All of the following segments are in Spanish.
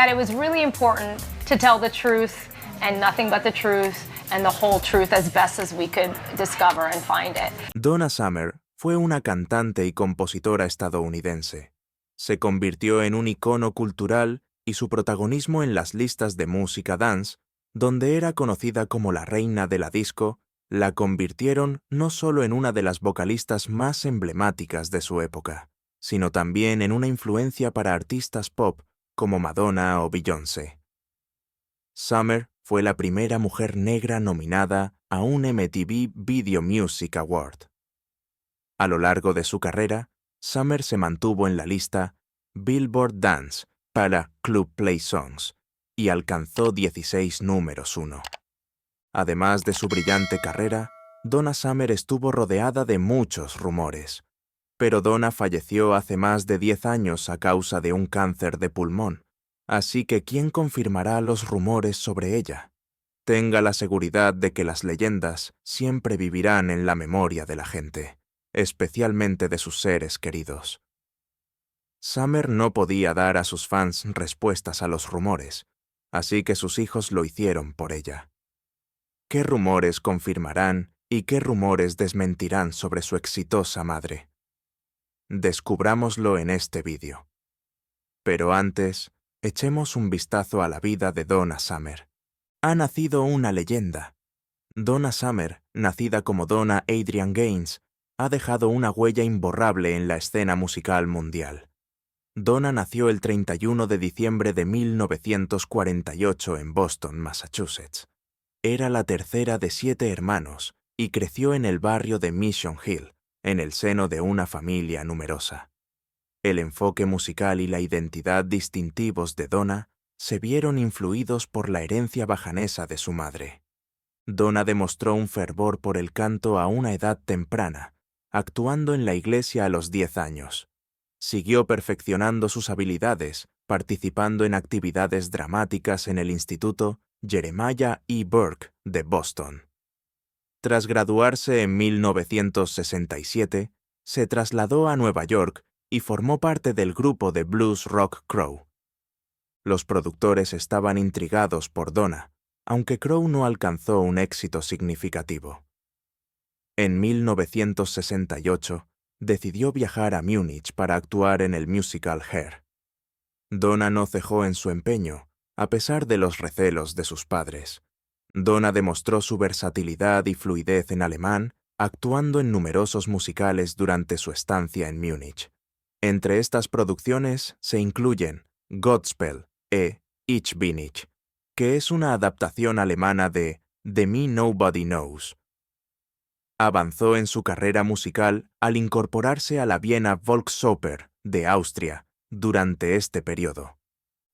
that it was really important to tell the truth and nothing but the truth and the whole truth as best as we could discover and find it. Donna Summer fue una cantante y compositora estadounidense. Se convirtió en un icono cultural y su protagonismo en las listas de música dance, donde era conocida como la reina de la disco, la convirtieron no solo en una de las vocalistas más emblemáticas de su época, sino también en una influencia para artistas pop como Madonna o Beyoncé. Summer fue la primera mujer negra nominada a un MTV Video Music Award. A lo largo de su carrera, Summer se mantuvo en la lista Billboard Dance para Club Play Songs y alcanzó 16 números 1. Además de su brillante carrera, Donna Summer estuvo rodeada de muchos rumores. Pero Donna falleció hace más de 10 años a causa de un cáncer de pulmón, así que ¿quién confirmará los rumores sobre ella? Tenga la seguridad de que las leyendas siempre vivirán en la memoria de la gente, especialmente de sus seres queridos. Summer no podía dar a sus fans respuestas a los rumores, así que sus hijos lo hicieron por ella. ¿Qué rumores confirmarán y qué rumores desmentirán sobre su exitosa madre? Descubrámoslo en este vídeo. Pero antes, echemos un vistazo a la vida de Donna Summer. Ha nacido una leyenda. Donna Summer, nacida como Donna Adrienne Gaines, ha dejado una huella imborrable en la escena musical mundial. Donna nació el 31 de diciembre de 1948 en Boston, Massachusetts. Era la tercera de 7 hermanos y creció en el barrio de Mission Hill, en el seno de una familia numerosa. El enfoque musical y la identidad distintivos de Donna se vieron influidos por la herencia bajanesa de su madre. Donna demostró un fervor por el canto a una edad temprana, actuando en la iglesia a los 10 años. Siguió perfeccionando sus habilidades, participando en actividades dramáticas en el Instituto Jeremiah E. Burke de Boston. Tras graduarse en 1967, se trasladó a Nueva York y formó parte del grupo de blues rock Crow. Los productores estaban intrigados por Donna, aunque Crow no alcanzó un éxito significativo. En 1968, decidió viajar a Múnich para actuar en el musical Hair. Donna no cejó en su empeño, a pesar de los recelos de sus padres. Donna demostró su versatilidad y fluidez en alemán, actuando en numerosos musicales durante su estancia en Múnich. Entre estas producciones se incluyen Godspell e Ich bin ich, que es una adaptación alemana de The Me Nobody Knows. Avanzó en su carrera musical al incorporarse a la Vienna Volksoper de Austria durante este periodo.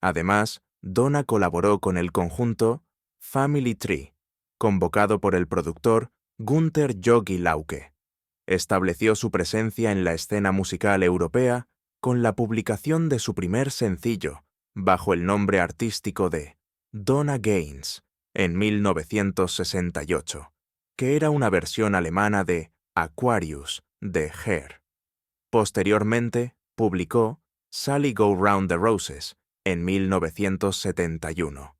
Además, Donna colaboró con el conjunto Family Tree, convocado por el productor Günther Yogi Lauke. Estableció su presencia en la escena musical europea con la publicación de su primer sencillo, bajo el nombre artístico de Donna Gaines, en 1968, que era una versión alemana de Aquarius de Hair. Posteriormente, publicó Sally Go Round the Roses, en 1971.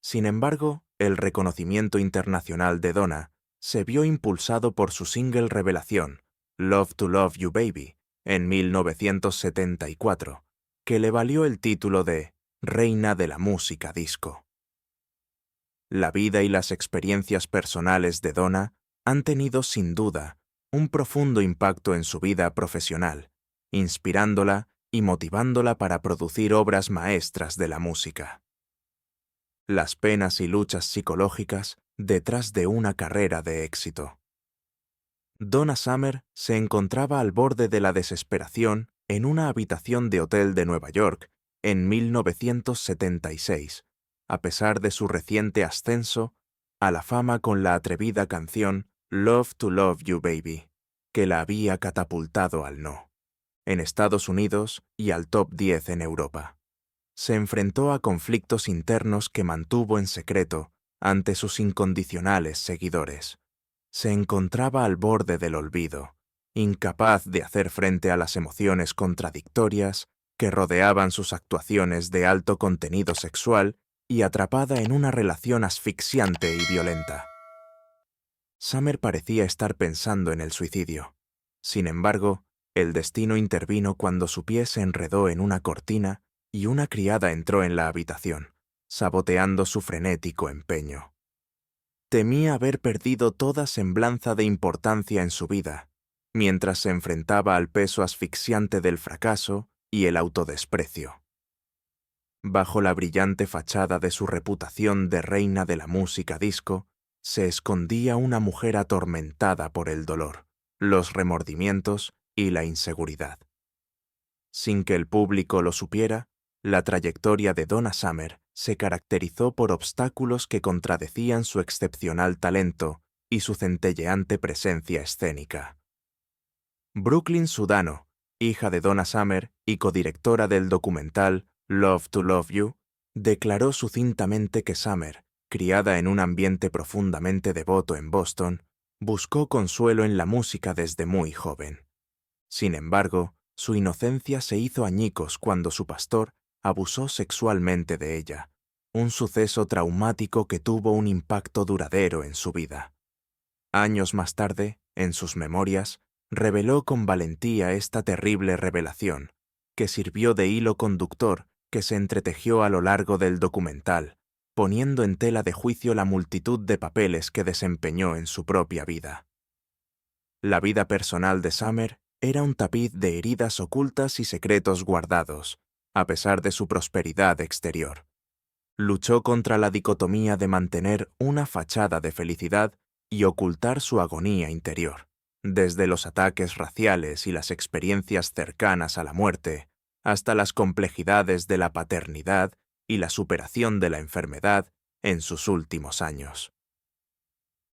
Sin embargo, el reconocimiento internacional de Donna se vio impulsado por su single revelación, Love to Love You Baby, en 1974, que le valió el título de Reina de la Música Disco. La vida y las experiencias personales de Donna han tenido sin duda un profundo impacto en su vida profesional, inspirándola y motivándola para producir obras maestras de la música. Las penas y luchas psicológicas detrás de una carrera de éxito. Donna Summer se encontraba al borde de la desesperación en una habitación de hotel de Nueva York en 1976, a pesar de su reciente ascenso a la fama con la atrevida canción Love to Love You Baby, que la había catapultado al no, en Estados Unidos y al top 10 en Europa. Se enfrentó a conflictos internos que mantuvo en secreto ante sus incondicionales seguidores. Se encontraba al borde del olvido, incapaz de hacer frente a las emociones contradictorias que rodeaban sus actuaciones de alto contenido sexual y atrapada en una relación asfixiante y violenta. Summer parecía estar pensando en el suicidio. Sin embargo, el destino intervino cuando su pie se enredó en una cortina y una criada entró en la habitación, saboteando su frenético empeño. Temía haber perdido toda semblanza de importancia en su vida, mientras se enfrentaba al peso asfixiante del fracaso y el autodesprecio. Bajo la brillante fachada de su reputación de reina de la música disco, se escondía una mujer atormentada por el dolor, los remordimientos y la inseguridad. Sin que el público lo supiera, la trayectoria de Donna Summer se caracterizó por obstáculos que contradecían su excepcional talento y su centelleante presencia escénica. Brooklyn Sudano, hija de Donna Summer y codirectora del documental Love to Love You, declaró sucintamente que Summer, criada en un ambiente profundamente devoto en Boston, buscó consuelo en la música desde muy joven. Sin embargo, su inocencia se hizo añicos cuando su pastor abusó sexualmente de ella, un suceso traumático que tuvo un impacto duradero en su vida. Años más tarde, en sus memorias, reveló con valentía esta terrible revelación, que sirvió de hilo conductor que se entretejió a lo largo del documental, poniendo en tela de juicio la multitud de papeles que desempeñó en su propia vida. La vida personal de Summer era un tapiz de heridas ocultas y secretos guardados, a pesar de su prosperidad exterior. Luchó contra la dicotomía de mantener una fachada de felicidad y ocultar su agonía interior, desde los ataques raciales y las experiencias cercanas a la muerte, hasta las complejidades de la paternidad y la superación de la enfermedad en sus últimos años.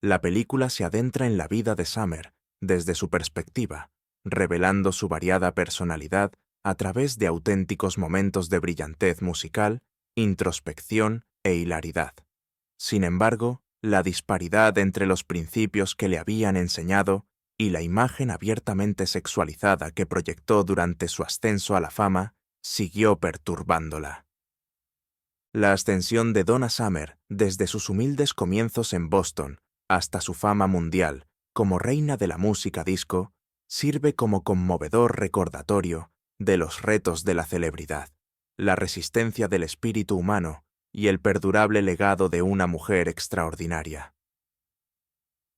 La película se adentra en la vida de Summer desde su perspectiva, revelando su variada personalidad a través de auténticos momentos de brillantez musical, introspección e hilaridad. Sin embargo, la disparidad entre los principios que le habían enseñado y la imagen abiertamente sexualizada que proyectó durante su ascenso a la fama siguió perturbándola. La ascensión de Donna Summer desde sus humildes comienzos en Boston hasta su fama mundial como reina de la música disco sirve como conmovedor recordatorio de los retos de la celebridad, la resistencia del espíritu humano y el perdurable legado de una mujer extraordinaria.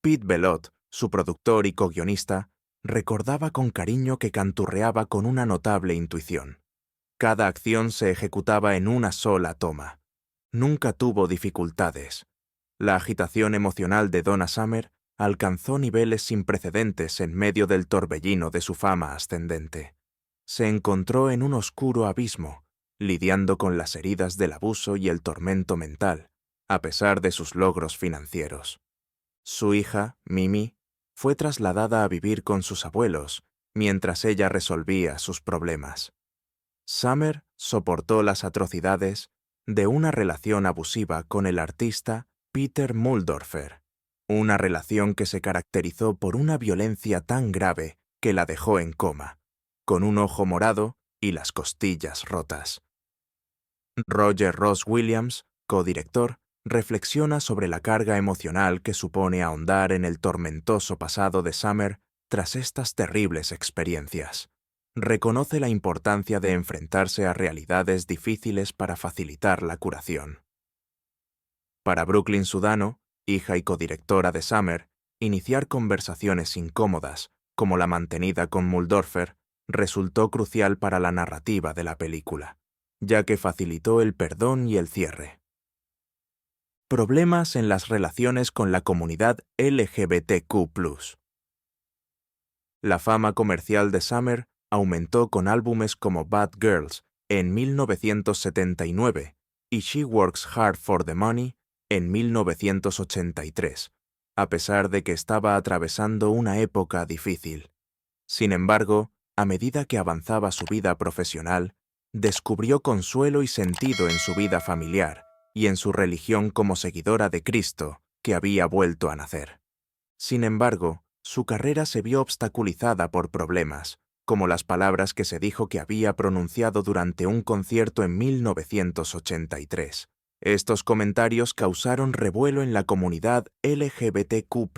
Pete Bellotte, su productor y co-guionista, recordaba con cariño que canturreaba con una notable intuición. Cada acción se ejecutaba en una sola toma. Nunca tuvo dificultades. La agitación emocional de Donna Summer alcanzó niveles sin precedentes en medio del torbellino de su fama ascendente. Se encontró en un oscuro abismo, lidiando con las heridas del abuso y el tormento mental, a pesar de sus logros financieros. Su hija, Mimi, fue trasladada a vivir con sus abuelos mientras ella resolvía sus problemas. Summer soportó las atrocidades de una relación abusiva con el artista Peter Muhldorfer, una relación que se caracterizó por una violencia tan grave que la dejó en coma, con un ojo morado y las costillas rotas. Roger Ross Williams, codirector, reflexiona sobre la carga emocional que supone ahondar en el tormentoso pasado de Summer tras estas terribles experiencias. Reconoce la importancia de enfrentarse a realidades difíciles para facilitar la curación. Para Brooklyn Sudano, hija y codirectora de Summer, iniciar conversaciones incómodas, como la mantenida con Muhldorfer, resultó crucial para la narrativa de la película, ya que facilitó el perdón y el cierre. Problemas en las relaciones con la comunidad LGBTQ+. La fama comercial de Summer aumentó con álbumes como Bad Girls en 1979 y She Works Hard for the Money en 1983, a pesar de que estaba atravesando una época difícil. Sin embargo, a medida que avanzaba su vida profesional, descubrió consuelo y sentido en su vida familiar y en su religión como seguidora de Cristo, que había vuelto a nacer. Sin embargo, su carrera se vio obstaculizada por problemas, como las palabras que se dijo que había pronunciado durante un concierto en 1983. Estos comentarios causaron revuelo en la comunidad LGBTQ+,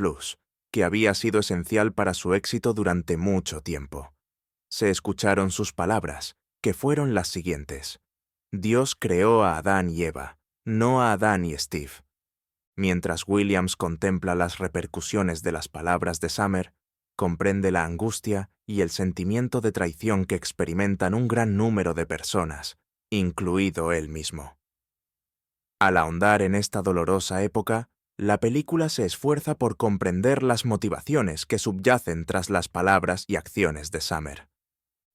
que había sido esencial para su éxito durante mucho tiempo. Se escucharon sus palabras, que fueron las siguientes: Dios creó a Adán y Eva, no a Adán y Steve. Mientras Williams contempla las repercusiones de las palabras de Summer, comprende la angustia y el sentimiento de traición que experimentan un gran número de personas, incluido él mismo. Al ahondar en esta dolorosa época, la película se esfuerza por comprender las motivaciones que subyacen tras las palabras y acciones de Summer.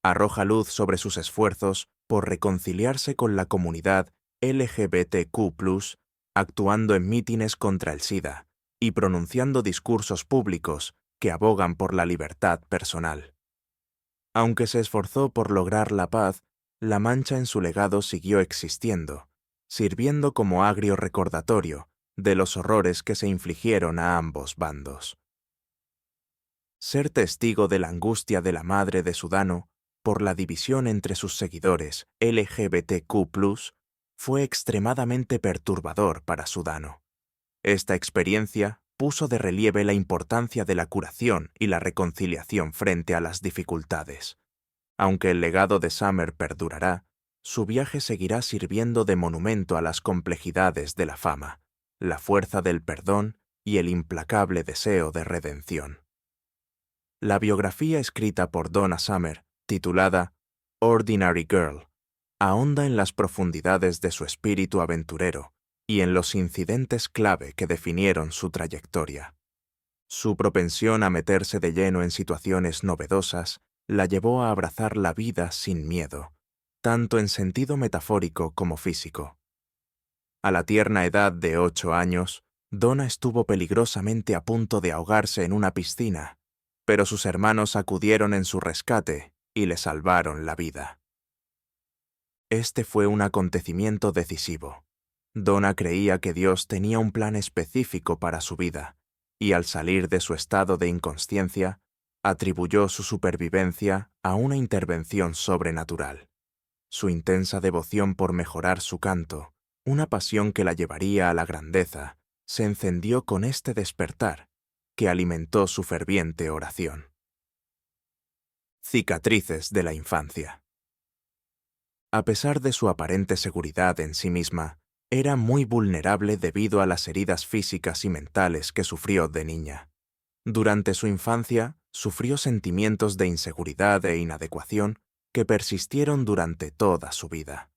Arroja luz sobre sus esfuerzos por reconciliarse con la comunidad LGBTQ+, actuando en mítines contra el SIDA y pronunciando discursos públicos que abogan por la libertad personal. Aunque se esforzó por lograr la paz, la mancha en su legado siguió existiendo, sirviendo como agrio recordatorio de los horrores que se infligieron a ambos bandos. Ser testigo de la angustia de la madre de Sudano por la división entre sus seguidores LGBTQ+, fue extremadamente perturbador para Sudano. Esta experiencia puso de relieve la importancia de la curación y la reconciliación frente a las dificultades. Aunque el legado de Summer perdurará, su viaje seguirá sirviendo de monumento a las complejidades de la fama, la fuerza del perdón y el implacable deseo de redención. La biografía escrita por Donna Summer, titulada Ordinary Girl, ahonda en las profundidades de su espíritu aventurero y en los incidentes clave que definieron su trayectoria. Su propensión a meterse de lleno en situaciones novedosas la llevó a abrazar la vida sin miedo, tanto en sentido metafórico como físico. A la tierna edad de 8 años, Donna estuvo peligrosamente a punto de ahogarse en una piscina, pero sus hermanos acudieron en su rescate y le salvaron la vida. Este fue un acontecimiento decisivo. Donna creía que Dios tenía un plan específico para su vida, y al salir de su estado de inconsciencia, atribuyó su supervivencia a una intervención sobrenatural. Su intensa devoción por mejorar su canto, una pasión que la llevaría a la grandeza, se encendió con este despertar, que alimentó su ferviente oración. Cicatrices de la infancia. A pesar de su aparente seguridad en sí misma, era muy vulnerable debido a las heridas físicas y mentales que sufrió de niña. Durante su infancia, sufrió sentimientos de inseguridad e inadecuación que persistieron durante toda su vida.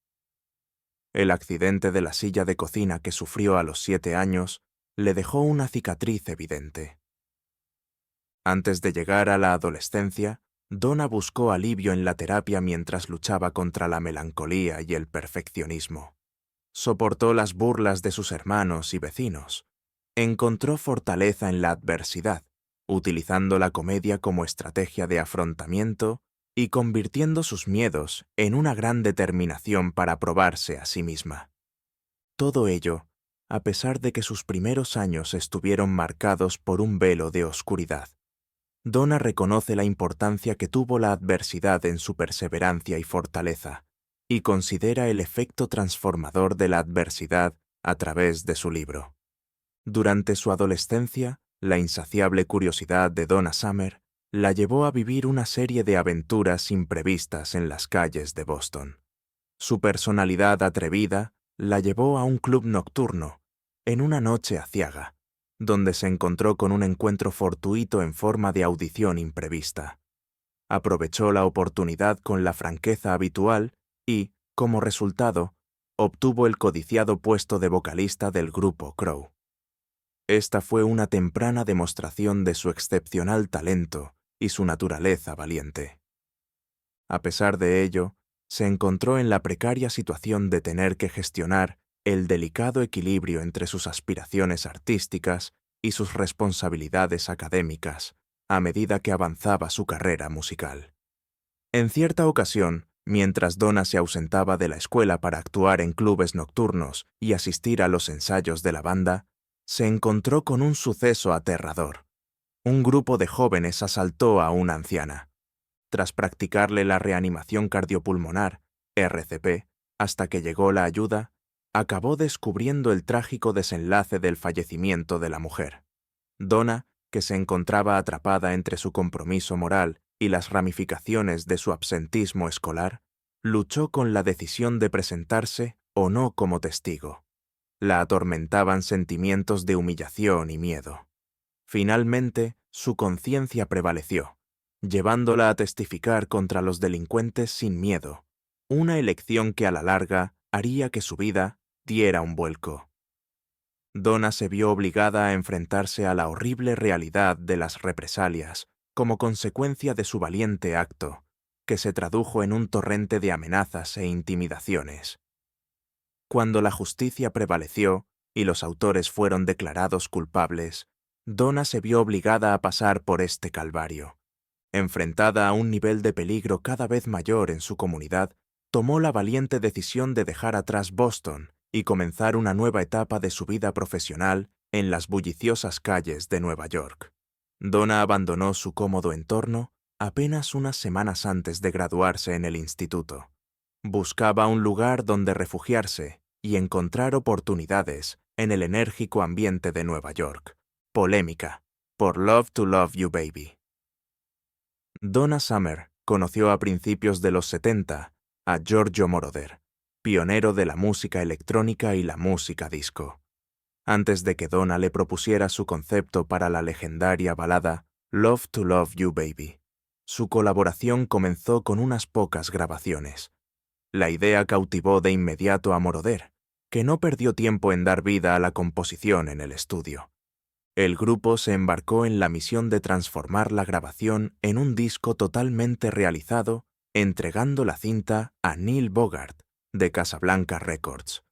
El accidente de la silla de cocina que sufrió a los 7 años le dejó una cicatriz evidente. Antes de llegar a la adolescencia, Donna buscó alivio en la terapia mientras luchaba contra la melancolía y el perfeccionismo. Soportó las burlas de sus hermanos y vecinos. Encontró fortaleza en la adversidad, utilizando la comedia como estrategia de afrontamiento y convirtiendo sus miedos en una gran determinación para probarse a sí misma. Todo ello, a pesar de que sus primeros años estuvieron marcados por un velo de oscuridad. Donna reconoce la importancia que tuvo la adversidad en su perseverancia y fortaleza, y considera el efecto transformador de la adversidad a través de su libro. Durante su adolescencia, la insaciable curiosidad de Donna Summer la llevó a vivir una serie de aventuras imprevistas en las calles de Boston. Su personalidad atrevida la llevó a un club nocturno, en una noche aciaga, donde se encontró con un encuentro fortuito en forma de audición imprevista. Aprovechó la oportunidad con la franqueza habitual y, como resultado, obtuvo el codiciado puesto de vocalista del grupo Crow. Esta fue una temprana demostración de su excepcional talento y su naturaleza valiente. A pesar de ello, se encontró en la precaria situación de tener que gestionar el delicado equilibrio entre sus aspiraciones artísticas y sus responsabilidades académicas, a medida que avanzaba su carrera musical. En cierta ocasión, mientras Donna se ausentaba de la escuela para actuar en clubes nocturnos y asistir a los ensayos de la banda, se encontró con un suceso aterrador. Un grupo de jóvenes asaltó a una anciana. Tras practicarle la reanimación cardiopulmonar, RCP, hasta que llegó la ayuda, acabó descubriendo el trágico desenlace del fallecimiento de la mujer. Donna, que se encontraba atrapada entre su compromiso moral y las ramificaciones de su absentismo escolar, luchó con la decisión de presentarse o no como testigo. La atormentaban sentimientos de humillación y miedo. Finalmente, su conciencia prevaleció, llevándola a testificar contra los delincuentes sin miedo, una elección que a la larga haría que su vida diera un vuelco. Donna se vio obligada a enfrentarse a la horrible realidad de las represalias como consecuencia de su valiente acto, que se tradujo en un torrente de amenazas e intimidaciones. Cuando la justicia prevaleció y los autores fueron declarados culpables, Donna se vio obligada a pasar por este calvario. Enfrentada a un nivel de peligro cada vez mayor en su comunidad, tomó la valiente decisión de dejar atrás Boston y comenzar una nueva etapa de su vida profesional en las bulliciosas calles de Nueva York. Donna abandonó su cómodo entorno apenas unas semanas antes de graduarse en el instituto. Buscaba un lugar donde refugiarse y encontrar oportunidades en el enérgico ambiente de Nueva York. Polémica, por Love to Love You Baby. Donna Summer conoció a principios de los 70 a Giorgio Moroder, pionero de la música electrónica y la música disco. Antes de que Donna le propusiera su concepto para la legendaria balada Love to Love You Baby, su colaboración comenzó con unas pocas grabaciones. La idea cautivó de inmediato a Moroder, que no perdió tiempo en dar vida a la composición en el estudio. El grupo se embarcó en la misión de transformar la grabación en un disco totalmente realizado, entregando la cinta a Neil Bogart, de Casablanca Records.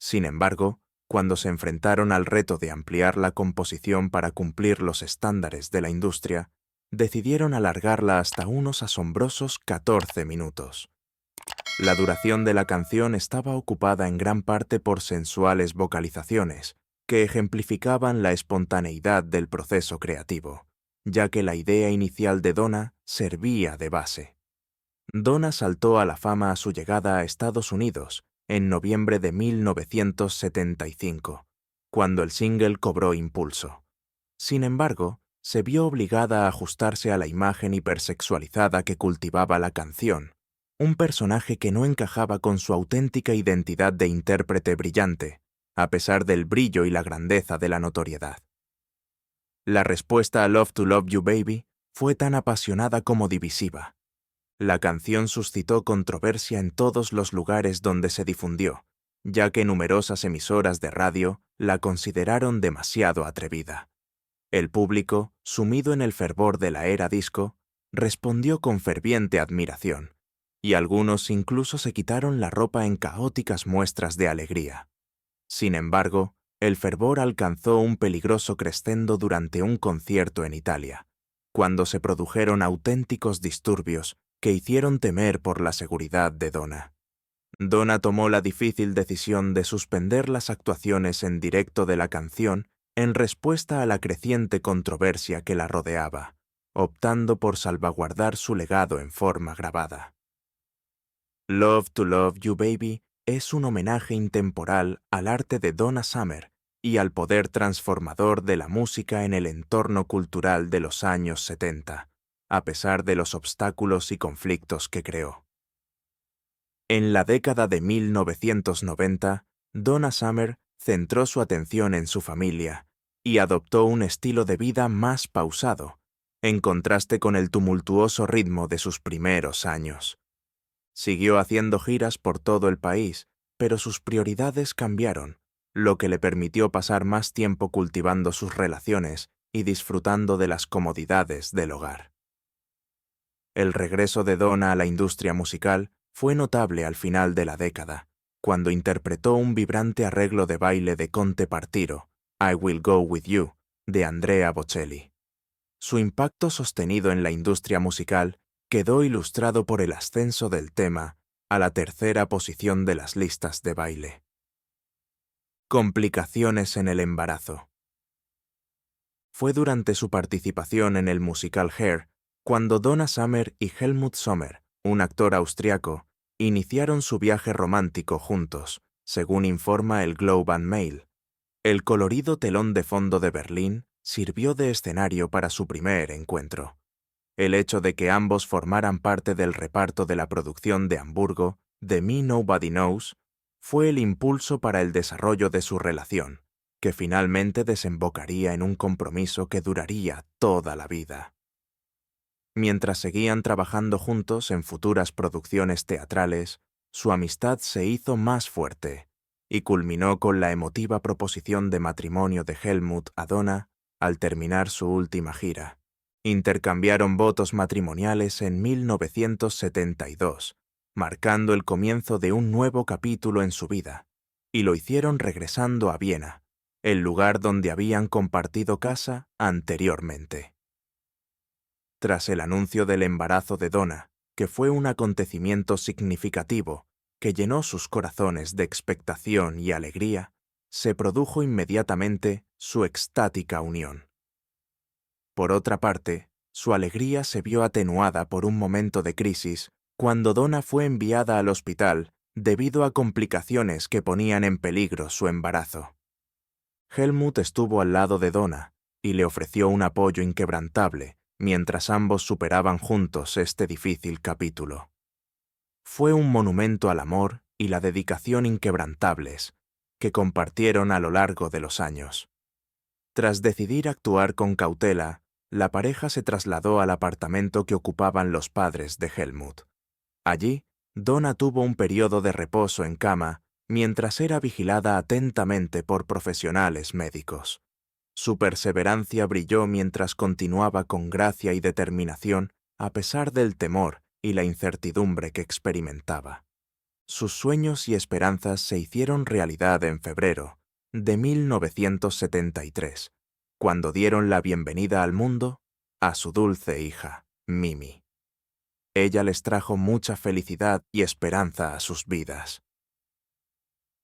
Sin embargo, cuando se enfrentaron al reto de ampliar la composición para cumplir los estándares de la industria, decidieron alargarla hasta unos asombrosos 14 minutos. La duración de la canción estaba ocupada en gran parte por sensuales vocalizaciones, que ejemplificaban la espontaneidad del proceso creativo, ya que la idea inicial de Donna servía de base. Donna saltó a la fama a su llegada a Estados Unidos en noviembre de 1975, cuando el single cobró impulso. Sin embargo, se vio obligada a ajustarse a la imagen hipersexualizada que cultivaba la canción, un personaje que no encajaba con su auténtica identidad de intérprete brillante, a pesar del brillo y la grandeza de la notoriedad. La respuesta a Love to Love You Baby fue tan apasionada como divisiva. La canción suscitó controversia en todos los lugares donde se difundió, ya que numerosas emisoras de radio la consideraron demasiado atrevida. El público, sumido en el fervor de la era disco, respondió con ferviente admiración, y algunos incluso se quitaron la ropa en caóticas muestras de alegría. Sin embargo, el fervor alcanzó un peligroso crescendo durante un concierto en Italia, cuando se produjeron auténticos disturbios que hicieron temer por la seguridad de Donna. Donna tomó la difícil decisión de suspender las actuaciones en directo de la canción en respuesta a la creciente controversia que la rodeaba, optando por salvaguardar su legado en forma grabada. Love to Love You Baby es un homenaje intemporal al arte de Donna Summer y al poder transformador de la música en el entorno cultural de los años 70, a pesar de los obstáculos y conflictos que creó. En la década de 1990, Donna Summer centró su atención en su familia y adoptó un estilo de vida más pausado, en contraste con el tumultuoso ritmo de sus primeros años. Siguió haciendo giras por todo el país, pero sus prioridades cambiaron, lo que le permitió pasar más tiempo cultivando sus relaciones y disfrutando de las comodidades del hogar. El regreso de Donna a la industria musical fue notable al final de la década, cuando interpretó un vibrante arreglo de baile de Conte Partiro, I Will Go With You, de Andrea Bocelli. Su impacto sostenido en la industria musical quedó ilustrado por el ascenso del tema a la tercera posición de las listas de baile. Complicaciones en el embarazo. Fue durante su participación en el musical Hair Cuando Donna Summer y Helmut Sommer, un actor austriaco, iniciaron su viaje romántico juntos, según informa el Globe and Mail, el colorido telón de fondo de Berlín sirvió de escenario para su primer encuentro. El hecho de que ambos formaran parte del reparto de la producción de Hamburgo, The Me Nobody Knows, fue el impulso para el desarrollo de su relación, que finalmente desembocaría en un compromiso que duraría toda la vida. Mientras seguían trabajando juntos en futuras producciones teatrales, su amistad se hizo más fuerte y culminó con la emotiva proposición de matrimonio de Helmut a Donna al terminar su última gira. Intercambiaron votos matrimoniales en 1972, marcando el comienzo de un nuevo capítulo en su vida, y lo hicieron regresando a Viena, el lugar donde habían compartido casa anteriormente. Tras el anuncio del embarazo de Donna, que fue un acontecimiento significativo que llenó sus corazones de expectación y alegría, se produjo inmediatamente su extática unión. Por otra parte, su alegría se vio atenuada por un momento de crisis cuando Donna fue enviada al hospital debido a complicaciones que ponían en peligro su embarazo. Helmut estuvo al lado de Donna y le ofreció un apoyo inquebrantable mientras ambos superaban juntos este difícil capítulo. Fue un monumento al amor y la dedicación inquebrantables que compartieron a lo largo de los años. Tras decidir actuar con cautela, la pareja se trasladó al apartamento que ocupaban los padres de Helmut. Allí, Donna tuvo un periodo de reposo en cama mientras era vigilada atentamente por profesionales médicos. Su perseverancia brilló mientras continuaba con gracia y determinación a pesar del temor y la incertidumbre que experimentaba. Sus sueños y esperanzas se hicieron realidad en febrero de 1973, cuando dieron la bienvenida al mundo a su dulce hija, Mimi. Ella les trajo mucha felicidad y esperanza a sus vidas.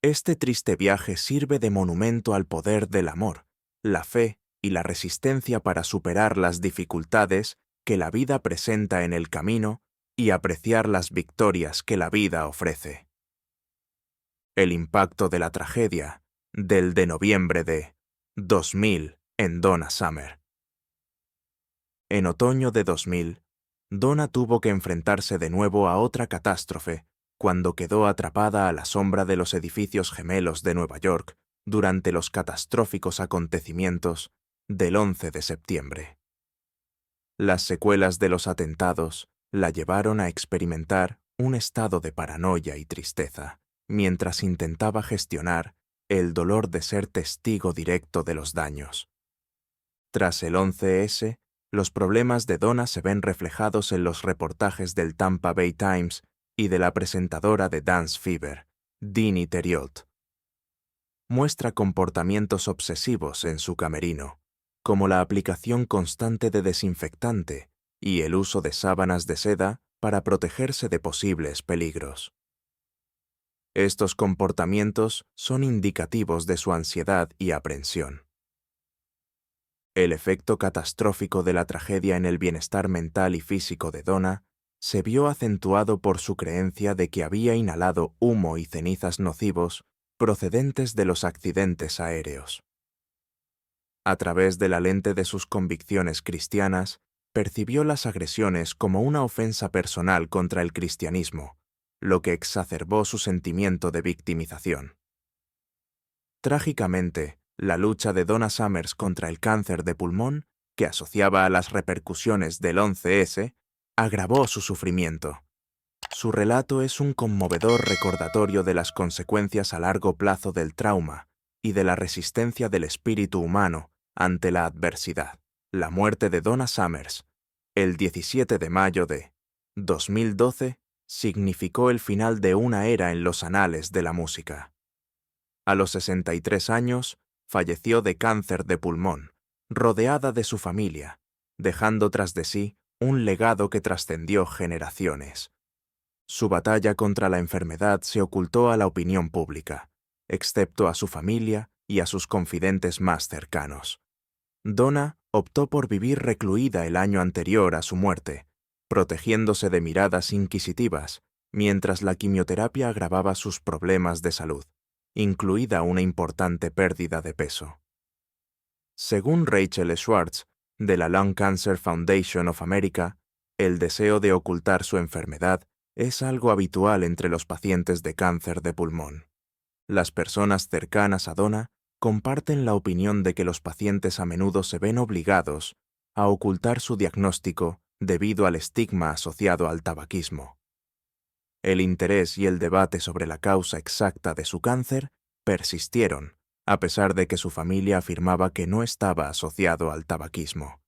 Este triste viaje sirve de monumento al poder del amor, la fe y la resistencia para superar las dificultades que la vida presenta en el camino y apreciar las victorias que la vida ofrece. El impacto de la tragedia del de noviembre de 2000 en Donna Summer. En otoño de 2000, Donna tuvo que enfrentarse de nuevo a otra catástrofe cuando quedó atrapada a la sombra de los edificios gemelos de Nueva York durante los catastróficos acontecimientos del 11 de septiembre. Las secuelas de los atentados la llevaron a experimentar un estado de paranoia y tristeza, mientras intentaba gestionar el dolor de ser testigo directo de los daños. Tras el 11S, los problemas de Donna se ven reflejados en los reportajes del Tampa Bay Times y de la presentadora de Dance Fever, Dini Theriot. Muestra comportamientos obsesivos en su camerino, como la aplicación constante de desinfectante y el uso de sábanas de seda para protegerse de posibles peligros. Estos comportamientos son indicativos de su ansiedad y aprensión. El efecto catastrófico de la tragedia en el bienestar mental y físico de Donna se vio acentuado por su creencia de que había inhalado humo y cenizas nocivos procedentes de los accidentes aéreos. A través de la lente de sus convicciones cristianas, percibió las agresiones como una ofensa personal contra el cristianismo, lo que exacerbó su sentimiento de victimización. Trágicamente, la lucha de Donna Summer contra el cáncer de pulmón, que asociaba a las repercusiones del 11S, agravó su sufrimiento. Su relato es un conmovedor recordatorio de las consecuencias a largo plazo del trauma y de la resistencia del espíritu humano ante la adversidad. La muerte de Donna Summer, el 17 de mayo de 2012, significó el final de una era en los anales de la música. A los 63 años, falleció de cáncer de pulmón, rodeada de su familia, dejando tras de sí un legado que trascendió generaciones. Su batalla contra la enfermedad se ocultó a la opinión pública, excepto a su familia y a sus confidentes más cercanos. Donna optó por vivir recluida el año anterior a su muerte, protegiéndose de miradas inquisitivas, mientras la quimioterapia agravaba sus problemas de salud, incluida una importante pérdida de peso. Según Rachel Schwartz, de la Lung Cancer Foundation of America, el deseo de ocultar su enfermedad es algo habitual entre los pacientes de cáncer de pulmón. Las personas cercanas a Donna comparten la opinión de que los pacientes a menudo se ven obligados a ocultar su diagnóstico debido al estigma asociado al tabaquismo. El interés y el debate sobre la causa exacta de su cáncer persistieron, a pesar de que su familia afirmaba que no estaba asociado al tabaquismo.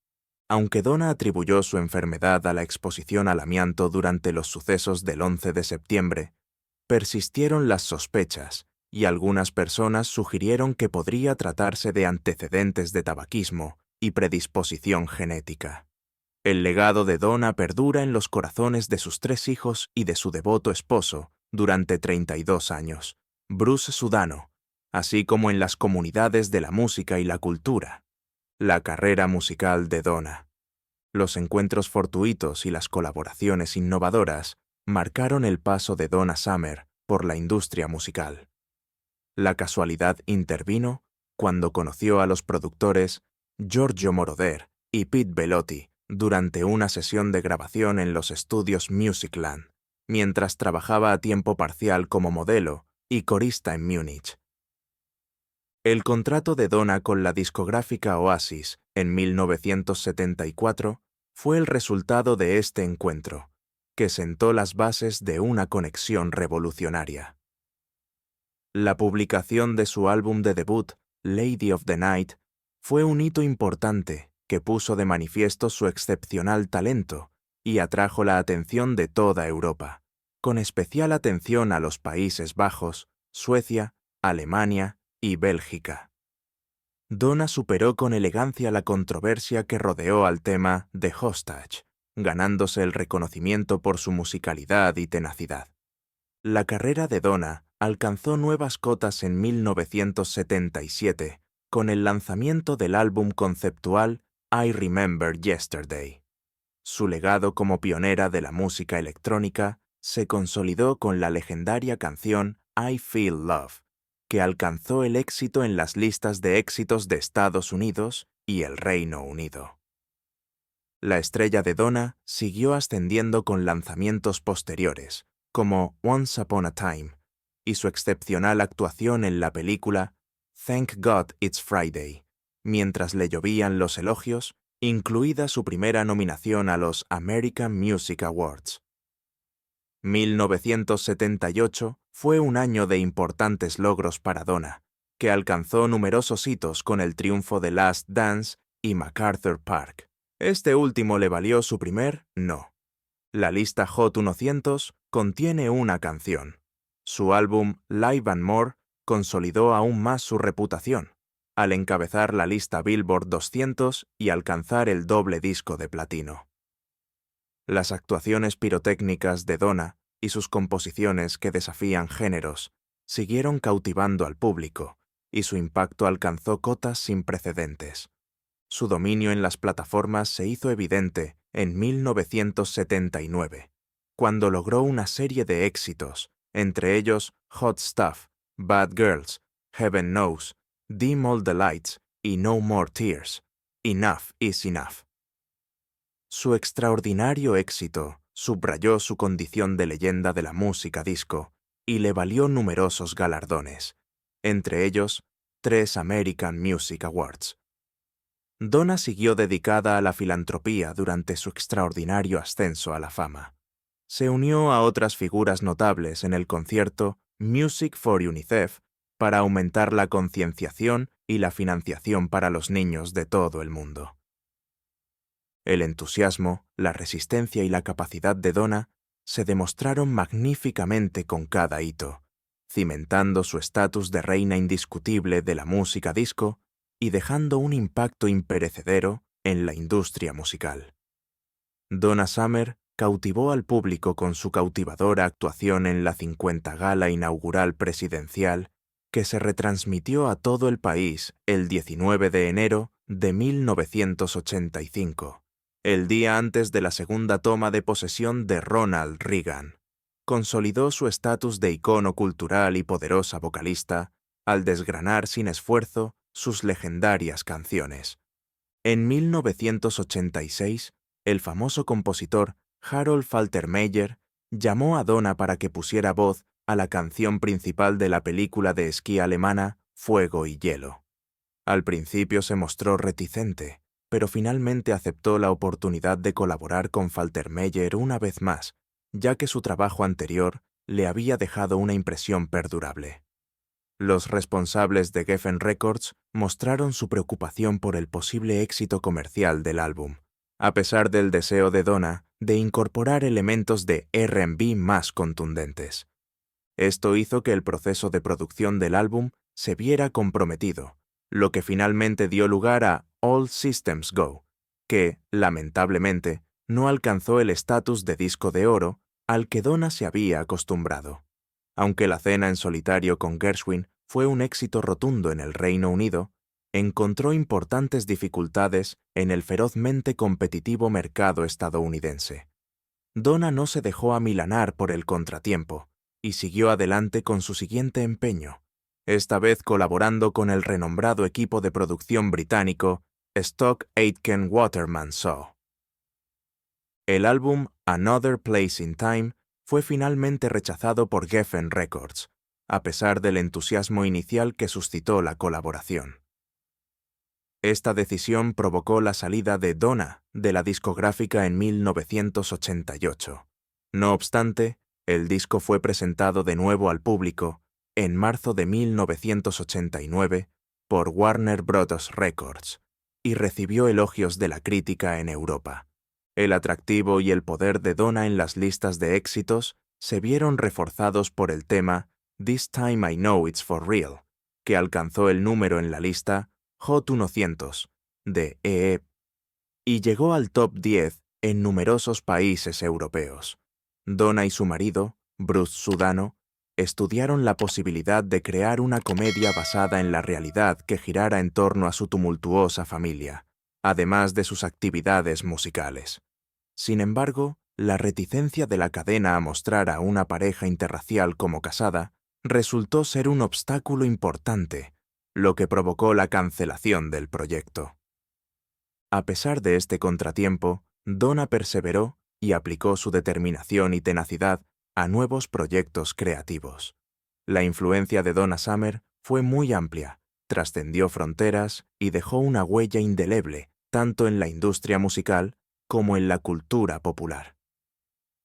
Aunque Donna atribuyó su enfermedad a la exposición al amianto durante los sucesos del 11 de septiembre, persistieron las sospechas y algunas personas sugirieron que podría tratarse de antecedentes de tabaquismo y predisposición genética. El legado de Donna perdura en los corazones de sus 3 hijos y de su devoto esposo durante 32 años, Bruce Sudano, así como en las comunidades de la música y la cultura. La carrera musical de Donna. Los encuentros fortuitos y las colaboraciones innovadoras marcaron el paso de Donna Summer por la industria musical. La casualidad intervino cuando conoció a los productores Giorgio Moroder y Pete Bellotti durante una sesión de grabación en los estudios Musicland, mientras trabajaba a tiempo parcial como modelo y corista en Múnich. El contrato de Donna con la discográfica Oasis en 1974 fue el resultado de este encuentro, que sentó las bases de una conexión revolucionaria. La publicación de su álbum de debut, Lady of the Night, fue un hito importante que puso de manifiesto su excepcional talento y atrajo la atención de toda Europa, con especial atención a los Países Bajos, Suecia, Alemania y Bélgica. Donna superó con elegancia la controversia que rodeó al tema The Hostage, ganándose el reconocimiento por su musicalidad y tenacidad. La carrera de Donna alcanzó nuevas cotas en 1977 con el lanzamiento del álbum conceptual I Remember Yesterday. Su legado como pionera de la música electrónica se consolidó con la legendaria canción I Feel Love, que alcanzó el éxito en las listas de éxitos de Estados Unidos y el Reino Unido. La estrella de Donna siguió ascendiendo con lanzamientos posteriores, como Once Upon a Time, y su excepcional actuación en la película Thank God It's Friday, mientras le llovían los elogios, incluida su primera nominación a los American Music Awards. 1978 fue un año de importantes logros para Donna, que alcanzó numerosos hitos con el triunfo de Last Dance y MacArthur Park. Este último le valió su primer no. La lista Hot 100 contiene una canción. Su álbum Live and More consolidó aún más su reputación, al encabezar la lista Billboard 200 y alcanzar el doble disco de platino. Las actuaciones pirotécnicas de Donna y sus composiciones que desafían géneros siguieron cautivando al público, y su impacto alcanzó cotas sin precedentes. Su dominio en las plataformas se hizo evidente en 1979, cuando logró una serie de éxitos, entre ellos Hot Stuff, Bad Girls, Heaven Knows, Dim All the Lights y No More Tears. Enough is Enough. Su extraordinario éxito subrayó su condición de leyenda de la música disco y le valió numerosos galardones, entre ellos 3 American Music Awards. Donna siguió dedicada a la filantropía durante su extraordinario ascenso a la fama. Se unió a otras figuras notables en el concierto Music for UNICEF para aumentar la concienciación y la financiación para los niños de todo el mundo. El entusiasmo, la resistencia y la capacidad de Donna se demostraron magníficamente con cada hito, cimentando su estatus de reina indiscutible de la música disco y dejando un impacto imperecedero en la industria musical. Donna Summer cautivó al público con su cautivadora actuación en la 50 Gala Inaugural Presidencial, que se retransmitió a todo el país el 19 de enero de 1985, el día antes de la segunda toma de posesión de Ronald Reagan. Consolidó su estatus de icono cultural y poderosa vocalista al desgranar sin esfuerzo sus legendarias canciones. En 1986, el famoso compositor Harold Faltermeyer llamó a Donna para que pusiera voz a la canción principal de la película de esquí alemana Fuego y Hielo. Al principio se mostró reticente, pero finalmente aceptó la oportunidad de colaborar con Faltermeyer una vez más, ya que su trabajo anterior le había dejado una impresión perdurable. Los responsables de Geffen Records mostraron su preocupación por el posible éxito comercial del álbum, a pesar del deseo de Donna de incorporar elementos de R&B más contundentes. Esto hizo que el proceso de producción del álbum se viera comprometido, lo que finalmente dio lugar a All Systems Go, que, lamentablemente, no alcanzó el estatus de disco de oro al que Donna se había acostumbrado. Aunque la cena en solitario con Gershwin fue un éxito rotundo en el Reino Unido, encontró importantes dificultades en el ferozmente competitivo mercado estadounidense. Donna no se dejó amilanar por el contratiempo y siguió adelante con su siguiente empeño, esta vez colaborando con el renombrado equipo de producción británico Stock Aitken Waterman Shaw. El álbum Another Place in Time fue finalmente rechazado por Geffen Records, a pesar del entusiasmo inicial que suscitó la colaboración. Esta decisión provocó la salida de Donna de la discográfica en 1988. No obstante, el disco fue presentado de nuevo al público en marzo de 1989 por Warner Bros. Records y recibió elogios de la crítica en Europa. El atractivo y el poder de Donna en las listas de éxitos se vieron reforzados por el tema This Time I Know It's For Real, que alcanzó el número en la lista Hot 100 de EE y llegó al top 10 en numerosos países europeos. Donna y su marido, Bruce Sudano, estudiaron la posibilidad de crear una comedia basada en la realidad que girara en torno a su tumultuosa familia, además de sus actividades musicales. Sin embargo, la reticencia de la cadena a mostrar a una pareja interracial como casada resultó ser un obstáculo importante, lo que provocó la cancelación del proyecto. A pesar de este contratiempo, Donna perseveró y aplicó su determinación y tenacidad a nuevos proyectos creativos. La influencia de Donna Summer fue muy amplia, trascendió fronteras y dejó una huella indeleble tanto en la industria musical como en la cultura popular.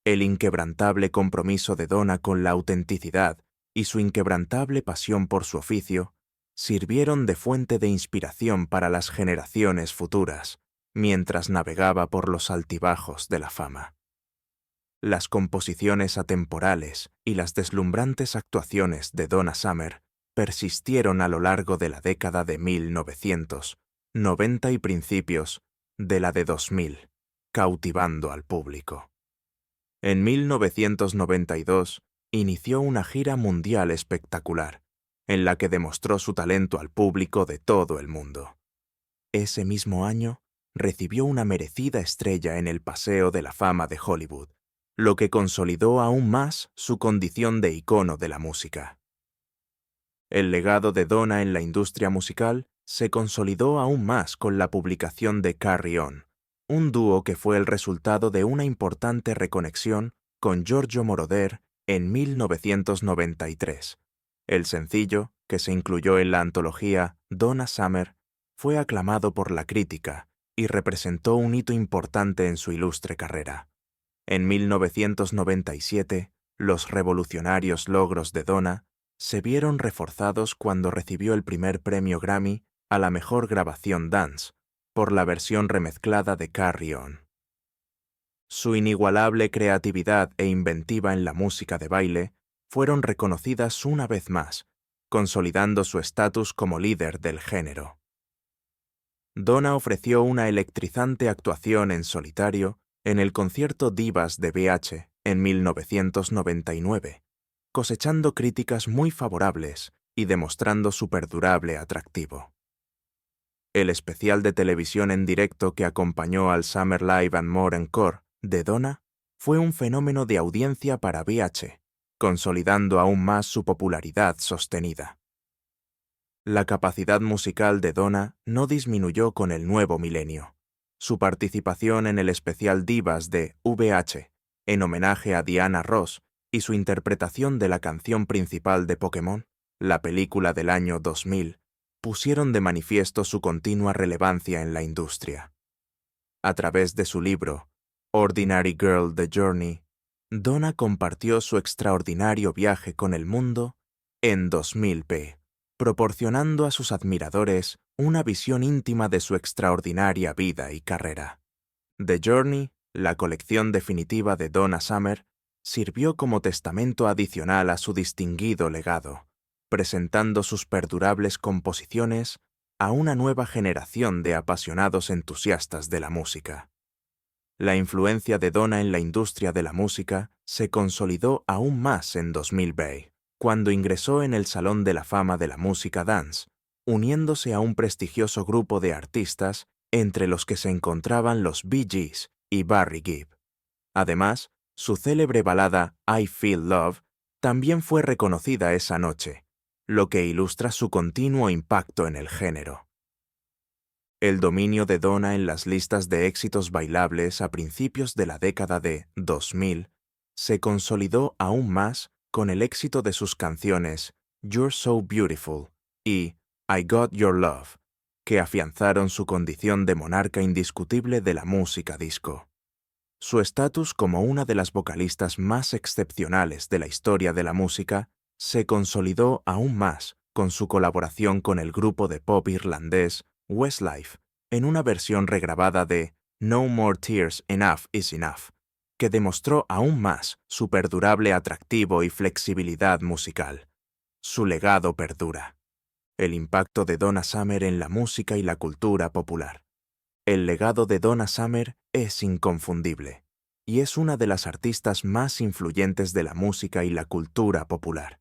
El inquebrantable compromiso de Donna con la autenticidad y su inquebrantable pasión por su oficio sirvieron de fuente de inspiración para las generaciones futuras, mientras navegaba por los altibajos de la fama. Las composiciones atemporales y las deslumbrantes actuaciones de Donna Summer persistieron a lo largo de la década de 1990 y principios de la de 2000, cautivando al público. En 1992 inició una gira mundial espectacular, en la que demostró su talento al público de todo el mundo. Ese mismo año recibió una merecida estrella en el Paseo de la Fama de Hollywood, lo que consolidó aún más su condición de icono de la música. El legado de Donna en la industria musical se consolidó aún más con la publicación de Carry On, un dúo que fue el resultado de una importante reconexión con Giorgio Moroder en 1993. El sencillo, que se incluyó en la antología Donna Summer, fue aclamado por la crítica y representó un hito importante en su ilustre carrera. En 1997, los revolucionarios logros de Donna se vieron reforzados cuando recibió el primer premio Grammy a la mejor grabación dance, por la versión remezclada de Carry On. Su inigualable creatividad e inventiva en la música de baile fueron reconocidas una vez más, consolidando su estatus como líder del género. Donna ofreció una electrizante actuación en solitario en el concierto Divas de BH en 1999, cosechando críticas muy favorables y demostrando su perdurable atractivo. El especial de televisión en directo que acompañó al Summer Live and More Encore de Donna fue un fenómeno de audiencia para VH, consolidando aún más su popularidad sostenida. La capacidad musical de Donna no disminuyó con el nuevo milenio. Su participación en el especial Divas de VH, en homenaje a Diana Ross, y su interpretación de la canción principal de Pokémon, la película del año 2000, pusieron de manifiesto su continua relevancia en la industria. A través de su libro, Ordinary Girl: The Journey, Donna compartió su extraordinario viaje con el mundo en 2000p, proporcionando a sus admiradores una visión íntima de su extraordinaria vida y carrera. The Journey, la colección definitiva de Donna Summer, sirvió como testamento adicional a su distinguido legado, presentando sus perdurables composiciones a una nueva generación de apasionados entusiastas de la música. La influencia de Donna en la industria de la música se consolidó aún más en 2000, cuando ingresó en el Salón de la Fama de la Música Dance, uniéndose a un prestigioso grupo de artistas entre los que se encontraban los Bee Gees y Barry Gibb. Además, su célebre balada I Feel Love también fue reconocida esa noche, lo que ilustra su continuo impacto en el género. El dominio de Donna en las listas de éxitos bailables a principios de la década de 2000 se consolidó aún más con el éxito de sus canciones You're So Beautiful y I Got Your Love, que afianzaron su condición de monarca indiscutible de la música disco. Su estatus como una de las vocalistas más excepcionales de la historia de la música se consolidó aún más con su colaboración con el grupo de pop irlandés Westlife en una versión regrabada de No More Tears, Enough Is Enough, que demostró aún más su perdurable atractivo y flexibilidad musical. Su legado perdura. El impacto de Donna Summer en la música y la cultura popular. El legado de Donna Summer es inconfundible, y es una de las artistas más influyentes de la música y la cultura popular.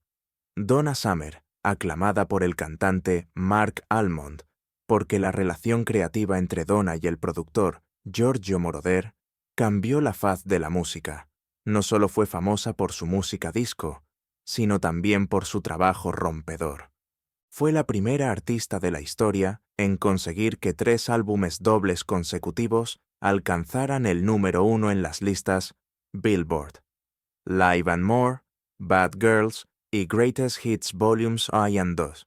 Donna Summer, aclamada por el cantante Mark Almond, porque la relación creativa entre Donna y el productor Giorgio Moroder cambió la faz de la música. No solo fue famosa por su música disco, sino también por su trabajo rompedor. Fue la primera artista de la historia en conseguir que 3 álbumes dobles consecutivos alcanzaran el número 1 en las listas Billboard, Live and More, Bad Girls y Greatest Hits Volumes 1 y 2.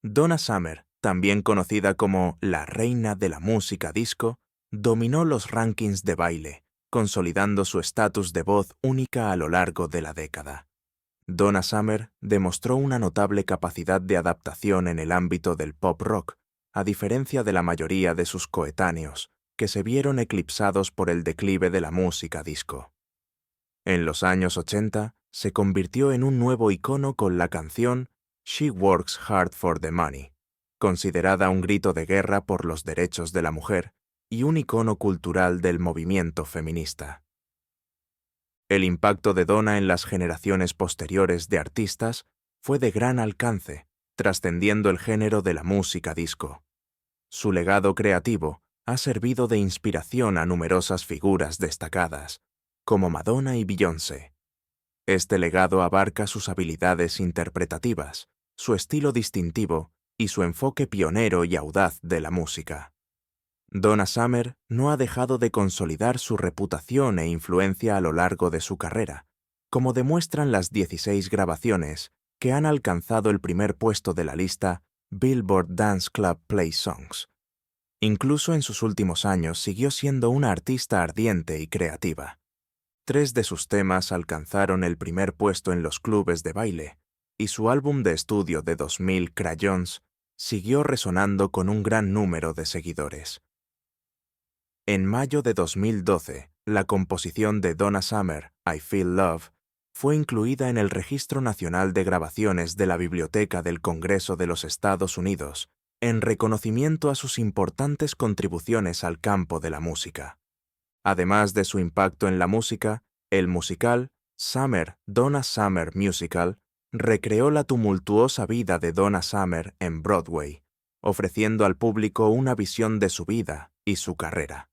Donna Summer, también conocida como la reina de la música disco, dominó los rankings de baile, consolidando su estatus de voz única a lo largo de la década. Donna Summer demostró una notable capacidad de adaptación en el ámbito del pop rock, a diferencia de la mayoría de sus coetáneos, que se vieron eclipsados por el declive de la música disco. En los años 80, se convirtió en un nuevo icono con la canción She Works Hard for the Money, considerada un grito de guerra por los derechos de la mujer y un icono cultural del movimiento feminista. El impacto de Donna en las generaciones posteriores de artistas fue de gran alcance, trascendiendo el género de la música disco. Su legado creativo ha servido de inspiración a numerosas figuras destacadas, como Madonna y Beyoncé. Este legado abarca sus habilidades interpretativas, su estilo distintivo y su enfoque pionero y audaz de la música. Donna Summer no ha dejado de consolidar su reputación e influencia a lo largo de su carrera, como demuestran las 16 grabaciones que han alcanzado el primer puesto de la lista Billboard Dance Club Play Songs. Incluso en sus últimos años siguió siendo una artista ardiente y creativa. 3 de sus temas alcanzaron el primer puesto en los clubes de baile, y su álbum de estudio de 2000, Crayons, siguió resonando con un gran número de seguidores. En mayo de 2012, la composición de Donna Summer, I Feel Love, fue incluida en el Registro Nacional de Grabaciones de la Biblioteca del Congreso de los Estados Unidos, en reconocimiento a sus importantes contribuciones al campo de la música. Además de su impacto en la música, el musical Donna Summer Musical recreó la tumultuosa vida de Donna Summer en Broadway, ofreciendo al público una visión de su vida y su carrera.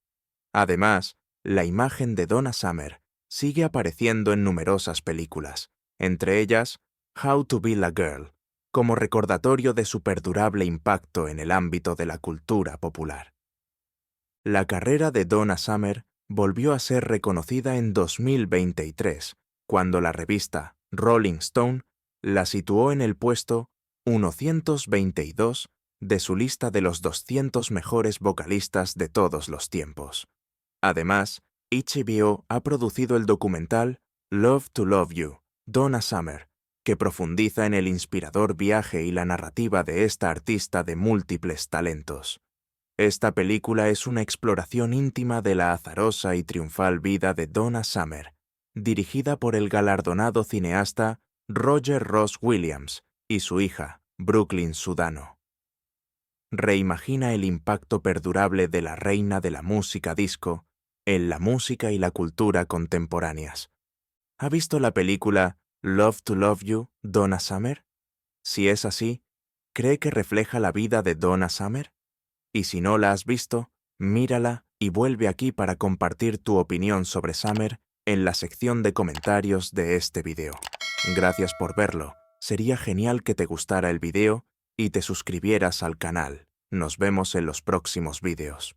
Además, la imagen de Donna Summer sigue apareciendo en numerosas películas, entre ellas How to Be a Girl, como recordatorio de su perdurable impacto en el ámbito de la cultura popular. La carrera de Donna Summer volvió a ser reconocida en 2023, cuando la revista Rolling Stone la situó en el puesto 122 de su lista de los 200 mejores vocalistas de todos los tiempos. Además, HBO ha producido el documental Love to Love You, Donna Summer, que profundiza en el inspirador viaje y la narrativa de esta artista de múltiples talentos. Esta película es una exploración íntima de la azarosa y triunfal vida de Donna Summer, dirigida por el galardonado cineasta Roger Ross Williams y su hija, Brooklyn Sudano. Reimagina el impacto perdurable de la reina de la música disco en la música y la cultura contemporáneas. ¿Ha visto la película Love to Love You, Donna Summer? Si es así, ¿cree que refleja la vida de Donna Summer? Y si no la has visto, mírala y vuelve aquí para compartir tu opinión sobre Summer en la sección de comentarios de este video. Gracias por verlo. Sería genial que te gustara el video y te suscribieras al canal. Nos vemos en los próximos videos.